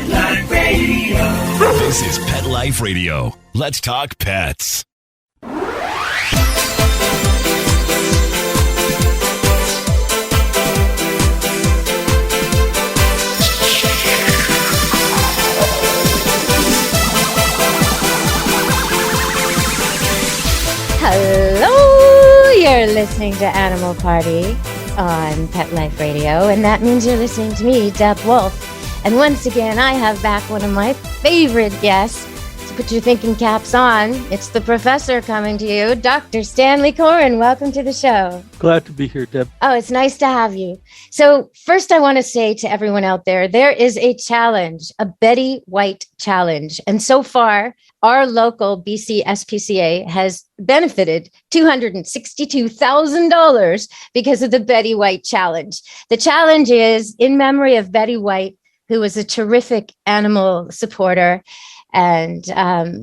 Pet Life Radio. This is Pet Life Radio. Let's talk pets. Hello, you're listening to Animal Party on Pet Life Radio, and that means you're listening to me, Deb Wolf. And once again, I have back one of my favorite guests. So put your thinking caps on. It's the professor coming to you, Dr. Stanley Coren. Welcome to the show. Glad to be here, Deb. Oh, it's nice to have you. So first, I want to say to everyone out there is a challenge, a Betty White challenge. And so far, our local BC SPCA has benefited $262,000 because of the Betty White challenge. The challenge is in memory of Betty White, who was a terrific animal supporter and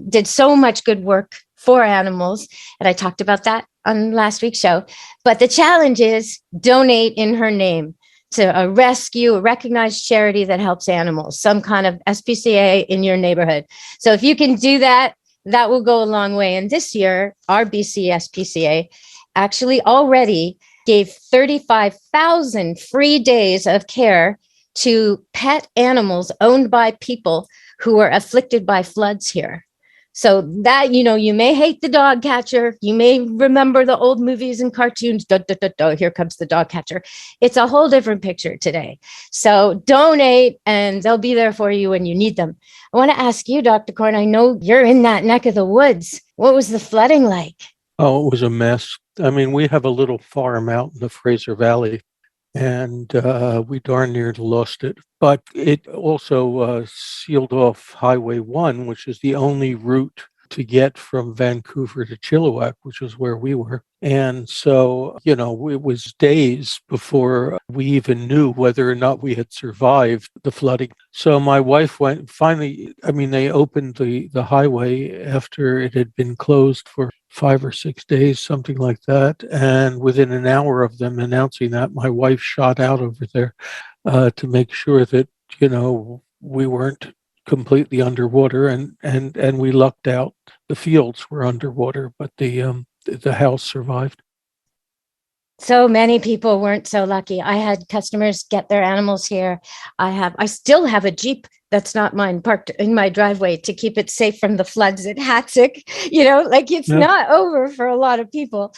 did so much good work for animals. And I talked about that on last week's show. But the challenge is donate in her name to a recognized charity that helps animals, some kind of SPCA in your neighborhood. So if you can do that, that will go a long way. And this year, our BC SPCA actually already gave 35,000 free days of care to pet animals owned by people who were afflicted by floods here. So that, you may hate the dog catcher. You may remember the old movies and cartoons. Here comes the dog catcher. It's a whole different picture today. So donate and they'll be there for you when you need them. I want to ask you, Dr. Coren, I know you're in that neck of the woods. What was the flooding like? Oh, it was a mess. I mean, we have a little farm out in the Fraser Valley, and we darn near lost it. But it also sealed off Highway 1, which is the only route to get from Vancouver to Chilliwack, which is where we were. And so, it was days before we even knew whether or not we had survived the flooding. So my wife they opened the highway after it had been closed for 5 or 6 days, something like that. And within an hour of them announcing that, my wife shot out over there to make sure that, we weren't completely underwater, and we lucked out. The fields were underwater, but the house survived. So many people weren't so lucky. I had customers get their animals here. I still have a Jeep that's not mine parked in my driveway to keep it safe from the floods at Hatzick. It's not over for a lot of people.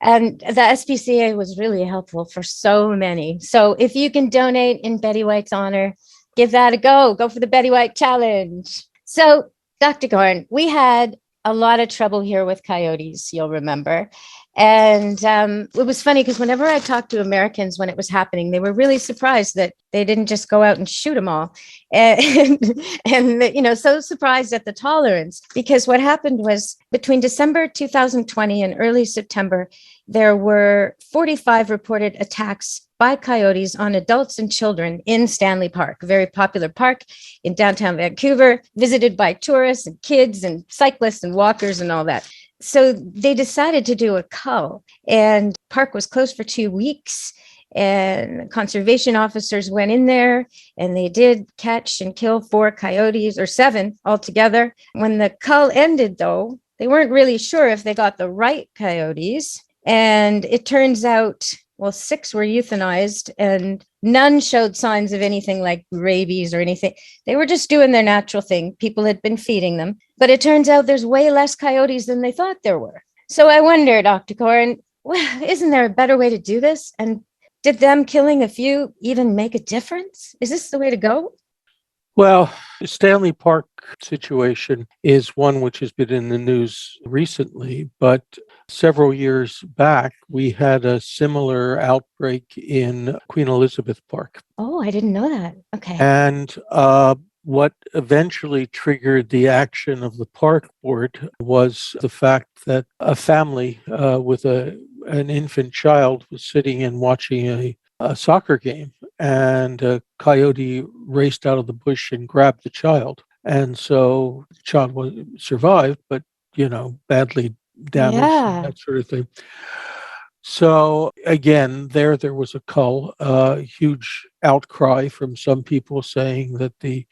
And the SPCA was really helpful for so many. So if you can donate in Betty White's honor, give that a go. Go for the Betty White challenge. So, Dr. Coren, we had a lot of trouble here with coyotes, you'll remember. And it was funny because whenever I talked to Americans when it was happening, they were really surprised that they didn't just go out and shoot them all. And so surprised at the tolerance, because what happened was between December 2020 and early September, there were 45 reported attacks by coyotes on adults and children in Stanley Park, a very popular park in downtown Vancouver, visited by tourists and kids and cyclists and walkers and all that. So they decided to do a cull, and park was closed for 2 weeks, and conservation officers went in there and they did catch and kill 4 coyotes, or 7 altogether. When the cull ended, though, they weren't really sure if they got the right coyotes. And it turns out, 6 were euthanized and none showed signs of anything like rabies or anything. They were just doing their natural thing. People had been feeding them. But it turns out there's way less coyotes than they thought there were. So I wonder, Dr. Coren, isn't there a better way to do this? And did them killing a few even make a difference? Is this the way to go? Well, the Stanley Park situation is one which has been in the news recently, but several years back, we had a similar outbreak in Queen Elizabeth Park. Oh, I didn't know that. Okay. And what eventually triggered the action of the park board was the fact that a family with an infant child was sitting and watching a soccer game, and a coyote raced out of the bush and grabbed the child. And so the child survived, but, badly damaged, and that sort of thing. So again, there was a cull, a huge outcry from some people saying that the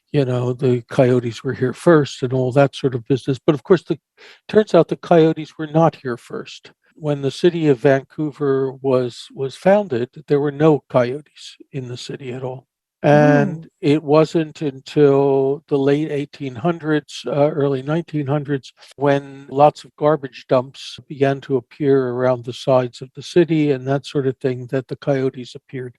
coyotes were here first and all that sort of business. But of course, the turns out the coyotes were not here first. When the city of Vancouver was founded, there were no coyotes in the city at all. Oh, And it wasn't until the late 1800s, early 1900s, when lots of garbage dumps began to appear around the sides of the city and that sort of thing, that the coyotes appeared.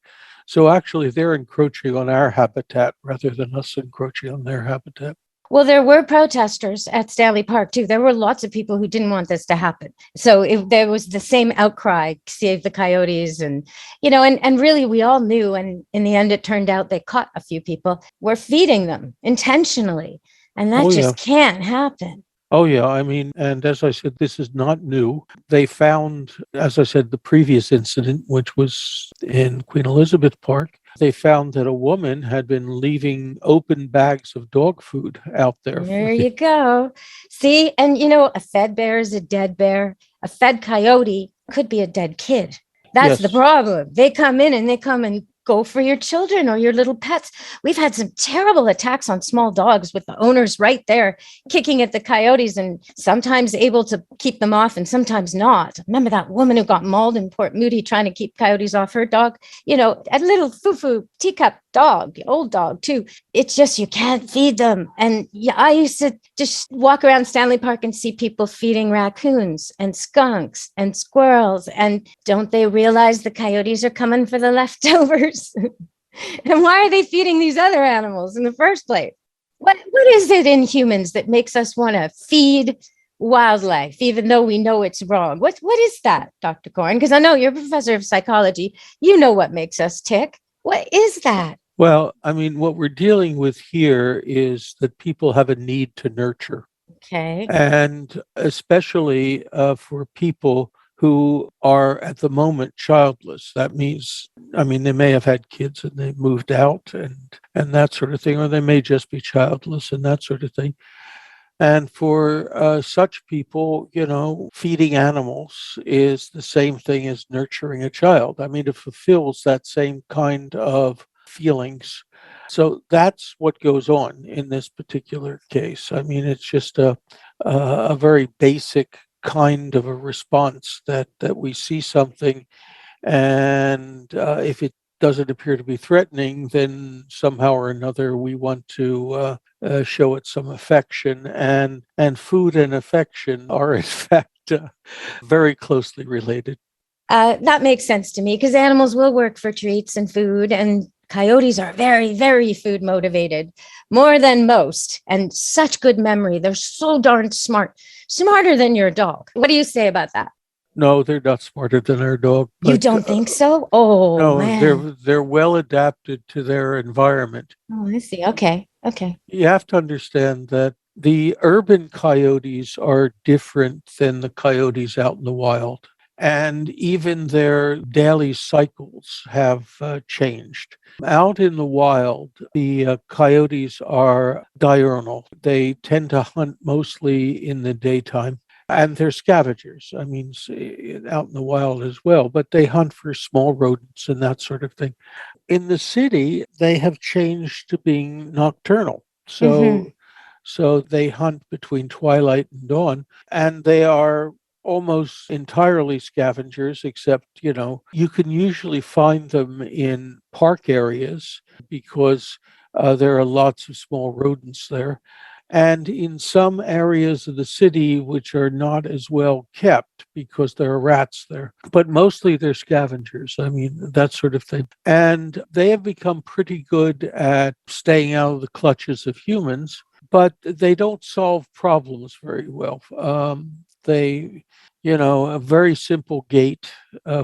So actually, they're encroaching on our habitat rather than us encroaching on their habitat. well, there were protesters at Stanley Park too. There were lots of people who didn't want this to happen. So if there was the same outcry, save the coyotes, and really we all knew. And in the end, it turned out they caught a few people were feeding them intentionally, and that Oh, yeah. just can't happen. Oh, yeah. I mean, and as I said, this is not new. They found, as I said, the previous incident, which was in Queen Elizabeth Park, they found that a woman had been leaving open bags of dog food out there. There you go. See, and a fed bear is a dead bear. A fed coyote could be a dead kid. That's the Yes. problem. They come in and they come and go for your children or your little pets. We've had some terrible attacks on small dogs with the owners right there kicking at the coyotes and sometimes able to keep them off and sometimes not. Remember that woman who got mauled in Port Moody trying to keep coyotes off her dog? A little foo-foo teacup dog, old dog too. It's just you can't feed them. And yeah, I used to just walk around Stanley Park and see people feeding raccoons and skunks and squirrels. And don't they realize the coyotes are coming for the leftovers? And why are they feeding these other animals in the first place? What is it in humans that makes us want to feed wildlife, even though we know it's wrong? What is that, Dr. Corn? Because I know you're a professor of psychology. You know what makes us tick. What is that? Well, I mean, what we're dealing with here is that people have a need to nurture, Okay. and especially for people who are at the moment childless. That means, I mean, they may have had kids and they moved out and that sort of thing, or they may just be childless and that sort of thing. And for such people, feeding animals is the same thing as nurturing a child. I mean, it fulfills that same kind of feelings. So that's what goes on in this particular case. I mean, it's just a very basic kind of a response that we see something, and if it doesn't appear to be threatening, then somehow or another we want to show it some affection, and food and affection are in fact very closely related. That makes sense to me because animals will work for treats and food, and coyotes are very, very food motivated, more than most, and such good memory. They're so darn smart, smarter than your dog. What do you say about that? No, they're not smarter than our dog, You but don't think so? Oh, no, man. they're well adapted to their environment. Oh, I see. Okay. Okay. You have to understand that the urban coyotes are different than the coyotes out in the wild. And even their daily cycles have changed. Out in the wild, the coyotes are diurnal. They tend to hunt mostly in the daytime. And they're scavengers. I mean, out in the wild as well, but they hunt for small rodents and that sort of thing. In the city, they have changed to being nocturnal. Mm-hmm. So they hunt between twilight and dawn, and they are almost entirely scavengers, except, you can usually find them in park areas because there are lots of small rodents there. And in some areas of the city which are not as well kept because there are rats there, but mostly they're scavengers. I mean, that sort of thing. And they have become pretty good at staying out of the clutches of humans, but they don't solve problems very well. A very simple gate,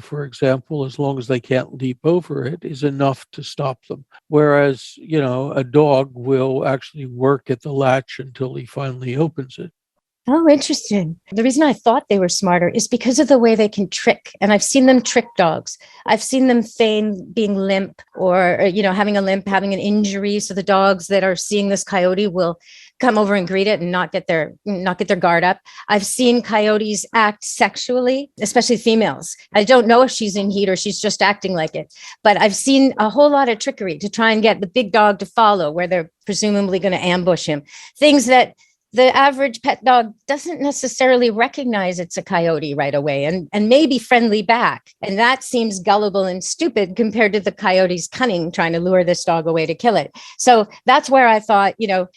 for example, as long as they can't leap over it, is enough to stop them. Whereas, a dog will actually work at the latch until he finally opens it. Oh, interesting. The reason I thought they were smarter is because of the way they can trick. And I've seen them trick dogs. I've seen them feign being limp or having a limp, having an injury. So the dogs that are seeing this coyote will come over and greet it and not get their guard up. I've seen coyotes act sexually, especially females. I don't know if she's in heat or she's just acting like it, but I've seen a whole lot of trickery to try and get the big dog to follow where they're presumably going to ambush him. Things that the average pet dog doesn't necessarily recognize it's a coyote right away and may be friendly back. And that seems gullible and stupid compared to the coyote's cunning trying to lure this dog away to kill it. So that's where I thought,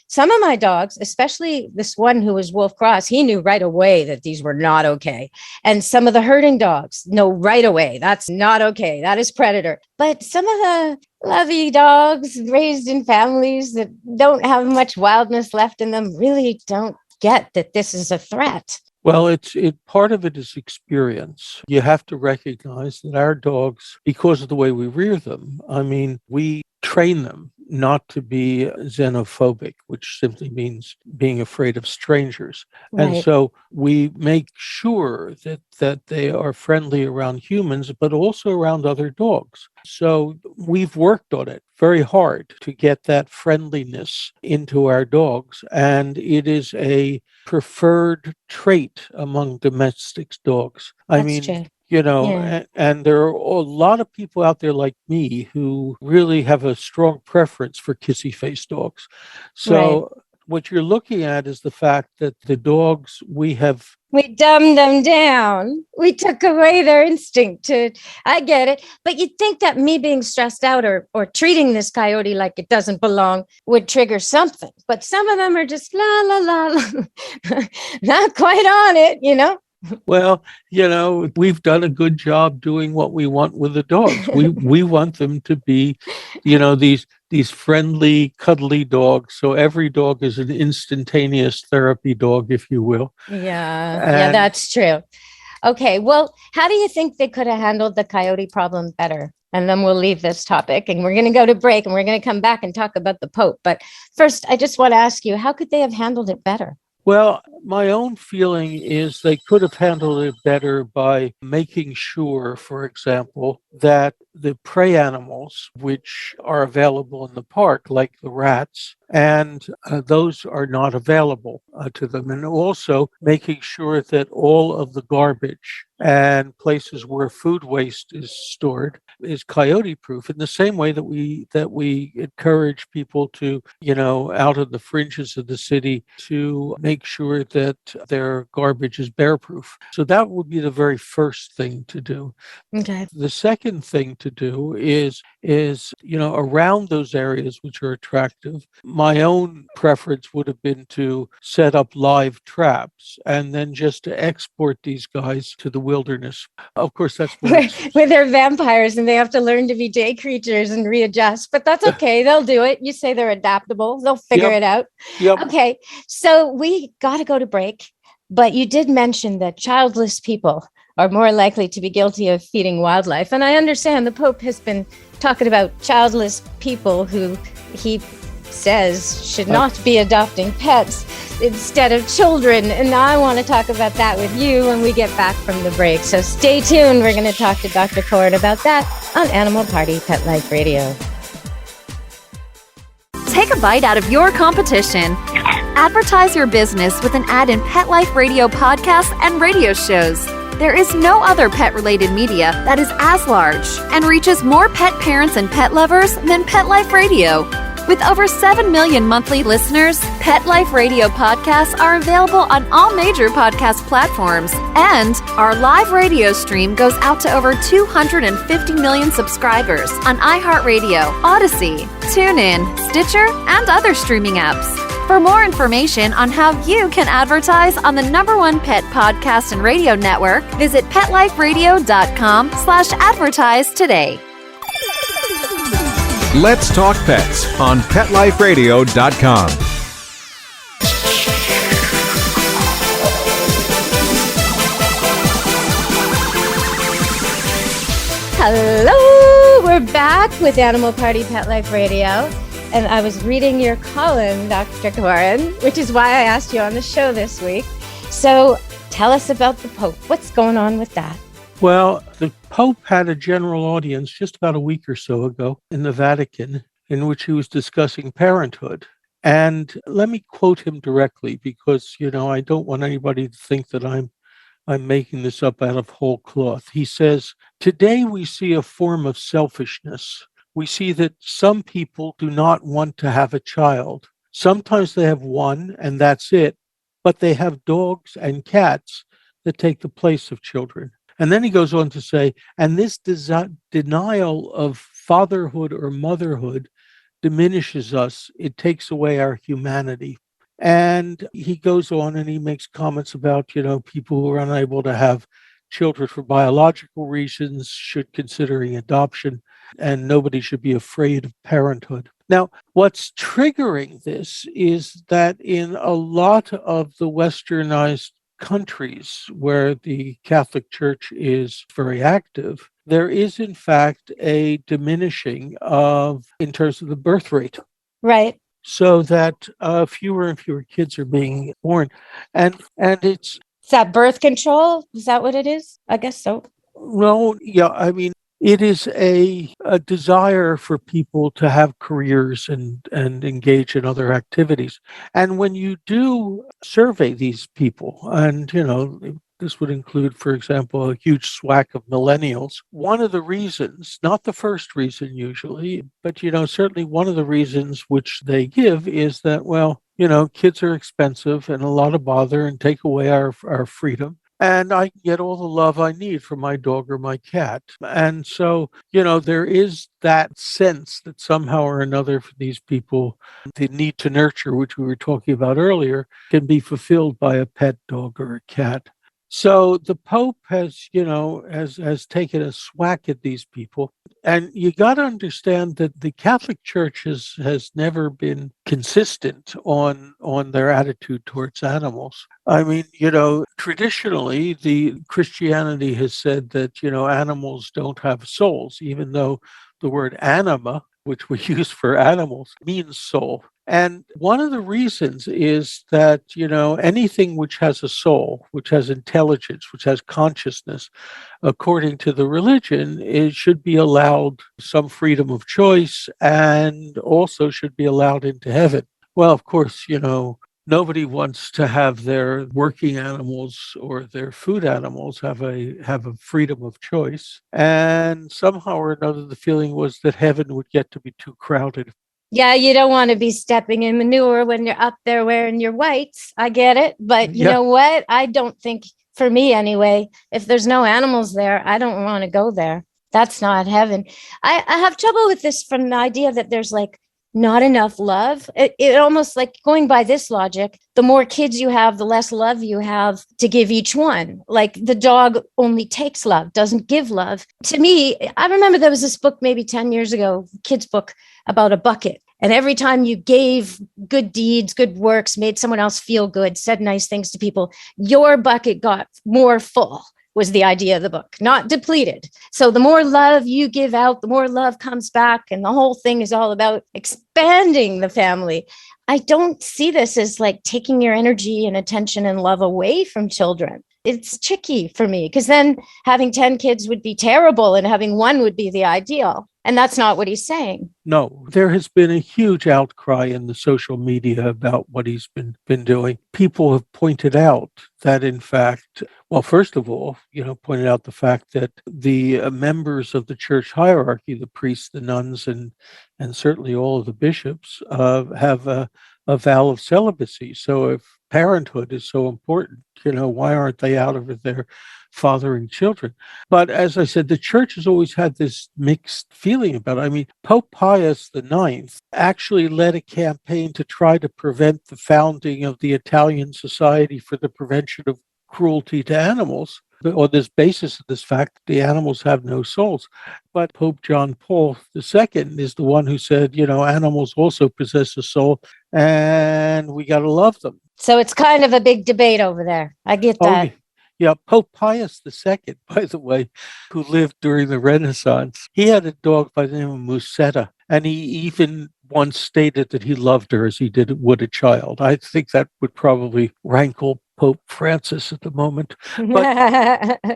some of my dogs, especially this one who was Wolf Cross, he knew right away that these were not okay. And some of the herding dogs know right away that's not okay. That is predator. But some of the lovey dogs raised in families that don't have much wildness left in them really don't get that this is a threat. Well, part of it is experience. You have to recognize that our dogs, because of the way we rear them, we train them not to be xenophobic, which simply means being afraid of strangers. Right. And so we make sure that they are friendly around humans, but also around other dogs. So we've worked on it very hard to get that friendliness into our dogs. And it is a preferred trait among domestic dogs. That's true. And there are a lot of people out there like me who really have a strong preference for kissy-faced dogs. So What you're looking at is the fact that the dogs we dumbed them down. We took away their instinct I get it. But you'd think that me being stressed out or treating this coyote like it doesn't belong would trigger something. But some of them are just la, la, la, la. Not quite on it, Well, we've done a good job doing what we want with the dogs. We want them to be, these friendly, cuddly dogs. So every dog is an instantaneous therapy dog, if you will. Yeah, that's true. Okay, well, how do you think they could have handled the coyote problem better? And then we'll leave this topic and we're going to go to break and we're going to come back and talk about the Pope. But first, I just want to ask you, how could they have handled it better? Well, my own feeling is they could have handled it better by making sure, for example, that the prey animals, which are available in the park, like the rats, and those are not available to them. And also making sure that all of the garbage and places where food waste is stored is coyote proof in the same way that we encourage people to, out of the fringes of the city to make sure that their garbage is bear proof. So that would be the very first thing to do. Okay. The second thing to do is around those areas which are attractive, my own preference would have been to set up live traps and then just to export these guys to the wilderness. Of course, that's where they're vampires and they have to learn to be day creatures and readjust, but that's okay. They'll do it. You say they're adaptable. They'll figure it out. Yep. Okay. So we got to go to break, but you did mention that childless people are more likely to be guilty of feeding wildlife. And I understand the Pope has been talking about childless people who he says should not be adopting pets instead of children. And I want to talk about that with you when we get back from the break. So stay tuned. We're going to talk to Dr. Corin about that on Animal Party Pet Life Radio. Take a bite out of your competition. Advertise your business with an ad in Pet Life Radio podcasts and radio shows. There is no other pet-related media that is as large and reaches more pet parents and pet lovers than Pet Life Radio. With over 7 million monthly listeners, Pet Life Radio podcasts are available on all major podcast platforms, and our live radio stream goes out to over 250 million subscribers on iHeartRadio, Odyssey, TuneIn, Stitcher, and other streaming apps. For more information on how you can advertise on the #1 pet podcast and radio network, visit PetLifeRadio.com/advertise today. Let's Talk Pets on PetLifeRadio.com. Hello, we're back with Animal Party Pet Life Radio. And I was reading your column, Dr. Corin, which is why I asked you on the show this week. So tell us about the Pope. What's going on with that? Well, the Pope had a general audience just about a week or so ago in the Vatican in which he was discussing parenthood. And let me quote him directly because, I don't want anybody to think that I'm making this up out of whole cloth. He says, "Today we see a form of selfishness. We see that some people do not want to have a child. Sometimes they have one and that's it, but they have dogs and cats that take the place of children." And then he goes on to say, and this denial of fatherhood or motherhood diminishes us. It takes away our humanity. And he goes on and he makes comments about, people who are unable to have children for biological reasons should considering adoption, and nobody should be afraid of parenthood. Now, what's triggering this is that in a lot of the westernized countries where the Catholic Church is very active, there is in fact a diminishing in terms of the birth rate. Right. So that fewer and fewer kids are being born. And it's... Is that birth control? Is that what it is? I guess so. No, yeah, I mean, it is a desire for people to have careers and engage in other activities. And when you do survey these people, and, this would include, for example, a huge swath of millennials. One of the reasons, not the first reason usually, but, certainly one of the reasons which they give is that, well, kids are expensive and a lot of bother and take away our freedom. And I get all the love I need from my dog or my cat. And so, there is that sense that somehow or another for these people, the need to nurture, which we were talking about earlier, can be fulfilled by a pet dog or a cat. So the Pope has taken a swack at these people. And you got to understand that the Catholic Church has never been consistent on their attitude towards animals. I mean, traditionally, the Christianity has said that, animals don't have souls, even though the word anima, which we use for animals, means soul. And one of the reasons is that, anything which has a soul, which has intelligence, which has consciousness, according to the religion, it should be allowed some freedom of choice and also should be allowed into heaven. Well, of course, nobody wants to have their working animals or their food animals have a freedom of choice. And somehow or another, the feeling was that heaven would get to be too crowded. Yeah, you don't want to be stepping in manure when you're up there wearing your whites. I get it. But you know what? I don't think, for me anyway, if there's no animals there, I don't want to go there. That's not heaven. I have trouble with this from the idea that there's like not enough love. It almost like going by this logic, the more kids you have, the less love you have to give each one. Like the dog only takes love, doesn't give love. To me, I remember there was this book maybe 10 years ago, kids book about a bucket. And every time you gave good deeds, good works, made someone else feel good, said nice things to people, your bucket got more full, was the idea of the book, not depleted. So the more love you give out, the more love comes back. And the whole thing is all about expanding the family. I don't see this as like taking your energy and attention and love away from children. It's tricky for me because then having 10 kids would be terrible and having one would be the ideal. And that's not what he's saying. No, there has been a huge outcry in the social media about what he's been doing. People have pointed out that, in fact, well, first of all, pointed out the fact that the members of the church hierarchy, the priests, the nuns, and certainly all of the bishops have a vow of celibacy. So if parenthood is so important, why aren't they out of there fathering children? But as I said, the church has always had this mixed feeling about it. I mean, Pope Pius IX actually led a campaign to try to prevent the founding of the Italian Society for the Prevention of Cruelty to Animals on this basis of this fact that the animals have no souls. But Pope John Paul II is the one who said, animals also possess a soul and we got to love them. So it's kind of a big debate over there. I get that. Yeah, Pope Pius II, by the way, who lived during the Renaissance, he had a dog by the name of Musetta, and he even once stated that he loved her as he would a child. I think that would probably rankle Pope Francis at the moment.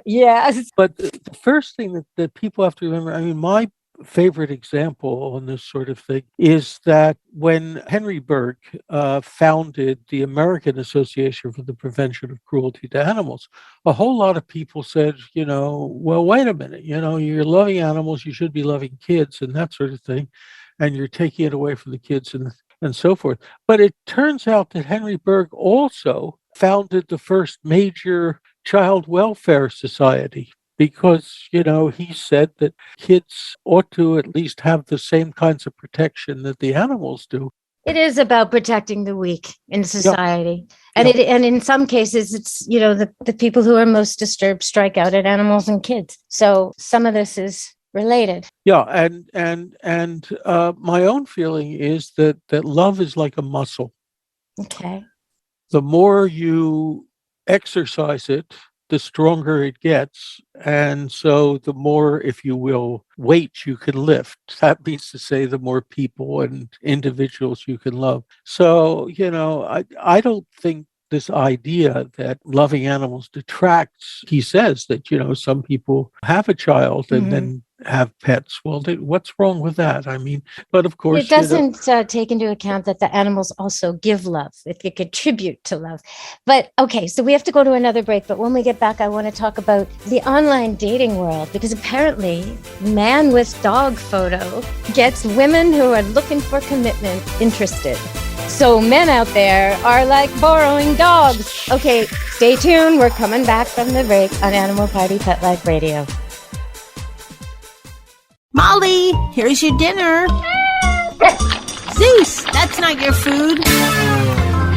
Yes. But the first thing that people have to remember, I mean, my favorite example on this sort of thing is that when Henry Bergh founded the American Association for the Prevention of Cruelty to Animals, a whole lot of people said, well, wait a minute, you're loving animals, you should be loving kids and that sort of thing, and you're taking it away from the kids and so forth. But it turns out that Henry Bergh also founded the first major child welfare society, because, he said that kids ought to at least have the same kinds of protection that the animals do. It is about protecting the weak in society. Yeah. And in some cases, it's, the people who are most disturbed strike out at animals and kids. So some of this is related. Yeah. And my own feeling is that love is like a muscle. Okay. The more you exercise it, the stronger it gets. And so the more, if you will, weight you can lift. That means to say the more people and individuals you can love. So, I don't think this idea that loving animals detracts. He says that, some people have a child and then have pets. Well, what's wrong with that? I mean, but of course, it doesn't take into account that the animals also give love, if they contribute to love. But okay, so we have to go to another break. But when we get back, I want to talk about the online dating world, because apparently man with dog photo gets women who are looking for commitment interested. So men out there are like borrowing dogs. Okay, stay tuned. We're coming back from the break on Animal Party Pet Life Radio. Molly, here's your dinner. Zeus, that's not your food.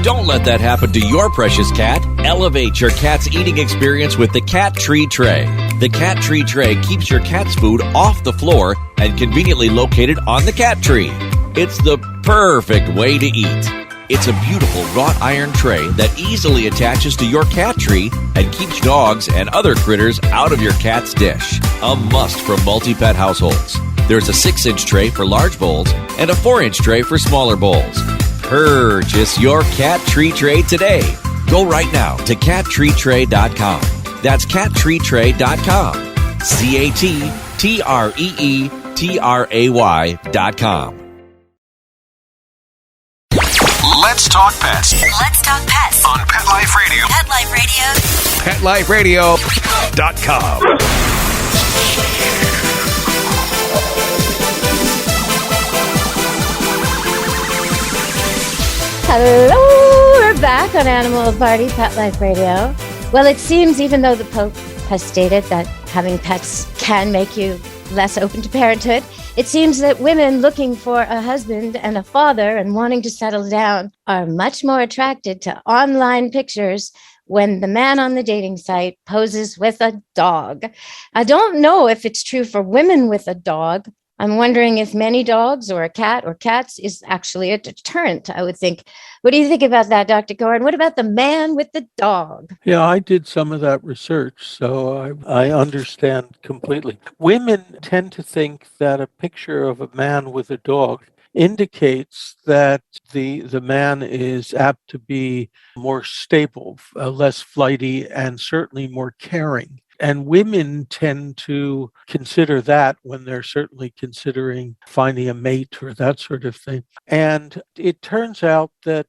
Don't let that happen to your precious cat. Elevate your cat's eating experience with the Cat Tree Tray. The Cat Tree Tray keeps your cat's food off the floor and conveniently located on the cat tree. It's the perfect way to eat. It's a beautiful wrought iron tray that easily attaches to your cat tree and keeps dogs and other critters out of your cat's dish. A must for multi-pet households. There's a 6-inch tray for large bowls and a 4-inch tray for smaller bowls. Purchase your Cat Tree Tray today. Go right now to cattreetray.com. That's cattreetray.com. CATTREETRAY.com. Let's talk pets Let's talk pets on Pet Life Radio. Pet Life Radio. PetLifeRadio.com. Hello, we're back on Animal Party Pet Life Radio. Well, it seems even though the Pope has stated that having pets can make you less open to parenthood, it seems that women looking for a husband and a father and wanting to settle down are much more attracted to online pictures when the man on the dating site poses with a dog. I don't know if it's true for women with a dog. I'm wondering if many dogs or a cat or cats is actually a deterrent, I would think. What do you think about that, Dr. Gorin? What about the man with the dog? Yeah, I did some of that research, so I understand completely. Women tend to think that a picture of a man with a dog indicates that the man is apt to be more stable, less flighty, and certainly more caring. And women tend to consider that when they're certainly considering finding a mate or that sort of thing. And it turns out that,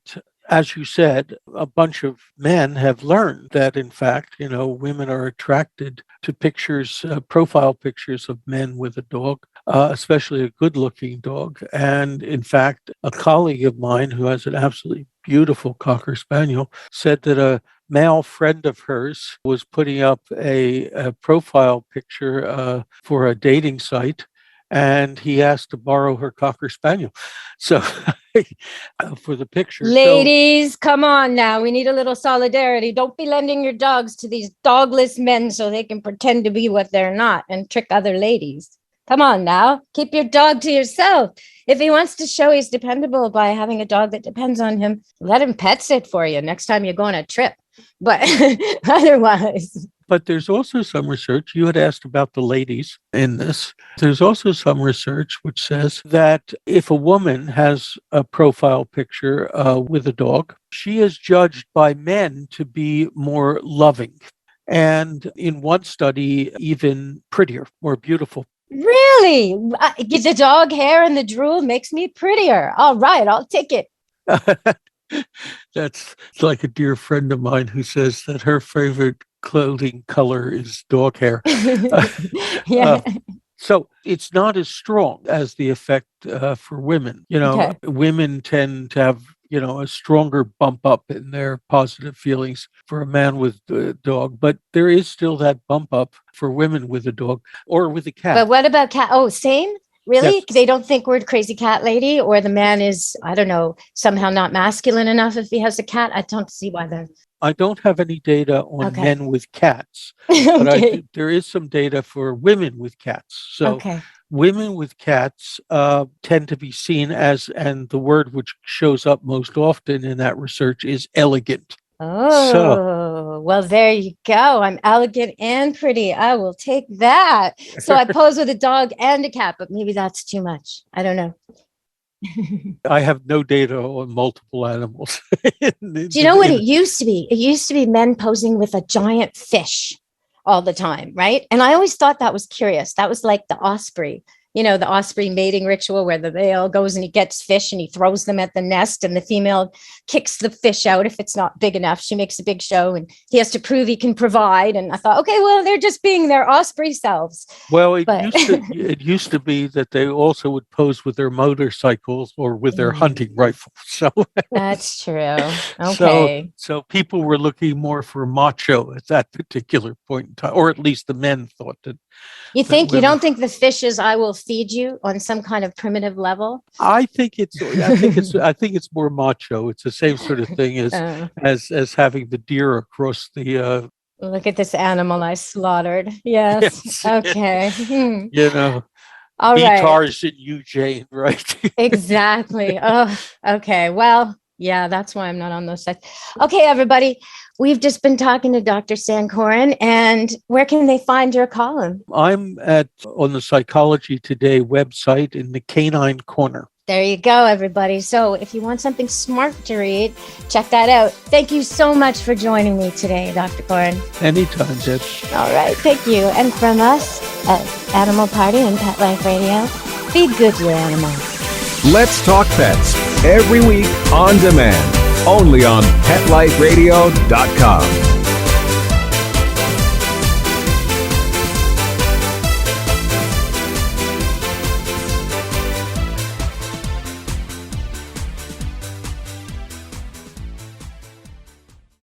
as you said, a bunch of men have learned that, in fact, women are attracted to pictures, profile pictures of men with a dog, especially a good-looking dog. And in fact, a colleague of mine who has an absolutely beautiful Cocker Spaniel said that a male friend of hers was putting up a profile picture for a dating site, and he asked to borrow her Cocker Spaniel. So for the picture. Ladies, come on now. We need a little solidarity. Don't be lending your dogs to these dogless men so they can pretend to be what they're not and trick other ladies. Come on now. Keep your dog to yourself. If he wants to show he's dependable by having a dog that depends on him, let him pet sit for you next time you go on a trip. But otherwise, But there's also some research, you had asked about the ladies in this. There's also some research which says that if a woman has a profile picture with a dog, she is judged by men to be more loving. And in one study, even prettier, more beautiful. Really? The dog hair and the drool makes me prettier. All right, I'll take it. That's like a dear friend of mine who says that her favorite clothing color is dog hair. Yeah. So it's not as strong as the effect for women. Okay. Women tend to have, a stronger bump up in their positive feelings for a man with a dog. But there is still that bump up for women with a dog or with a cat. But what about cat? Oh, same? Really? Yes. They don't think we're crazy cat lady, or the man is, I don't know, somehow not masculine enough if he has a cat? I don't see why they're... I don't have any data on Okay. men with cats, but Okay. there is some data for women with cats. So Okay. women with cats tend to be seen as, and the word which shows up most often in that research is elegant. Oh, well, there you go. I'm elegant and pretty. I will take that. So I pose with a dog and a cat, but maybe that's too much. I don't know. I have no data on multiple animals. Do you know what it used to be? It used to be men posing with a giant fish all the time, right? And I always thought that was curious. That was like the osprey. The osprey mating ritual where the male goes and he gets fish and he throws them at the nest and the female kicks the fish out if it's not big enough. She makes a big show and he has to prove he can provide. And I thought, okay, well, they're just being their osprey selves. Well, it used to be that they also would pose with their motorcycles or with their hunting rifles. So that's true. Okay. So people were looking more for macho at that particular point in time, or at least the men thought that. You don't think the fish is I will feed you on some kind of primitive level? I think it's more macho. It's the same sort of thing as having the deer across the look at this animal I slaughtered. Yes. Okay. All right. Tarzan, you Jane, right? Exactly. Oh, okay. Well, yeah, that's why I'm not on those sites. Okay, everybody. We've just been talking to Dr. Sankoran, and where can they find your column? I'm on the Psychology Today website in the Canine Corner. There you go, everybody. So if you want something smart to read, check that out. Thank you so much for joining me today, Dr. Corin. Anytime, Deb. All right, thank you. And from us at Animal Party and Pet Life Radio, be good to your animals. Let's Talk Pets, every week on demand, only on PetLifeRadio.com.